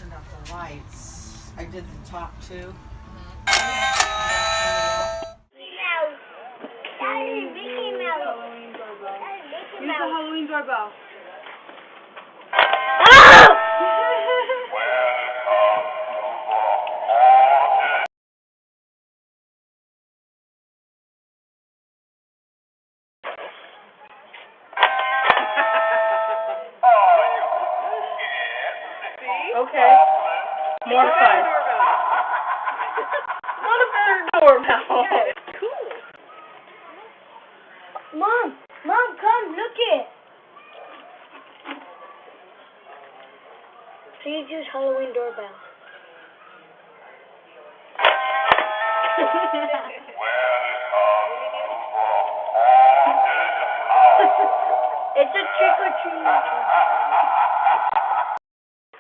turned off the lights. I did the top two. Daddy, Mickey Mouse. Use the Halloween doorbell. Okay. More fun. Not a better doorbell. Cool. Mom, come look it. Please use Halloween doorbell. It's a trick or treat.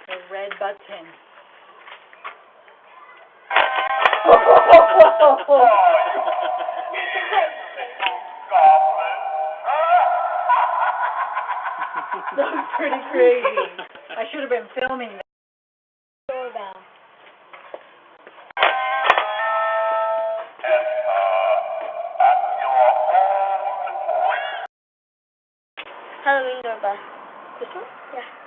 The red button. That was pretty crazy. I should have been filming that. Doorbell. Halloween doorbell. This one? Yeah.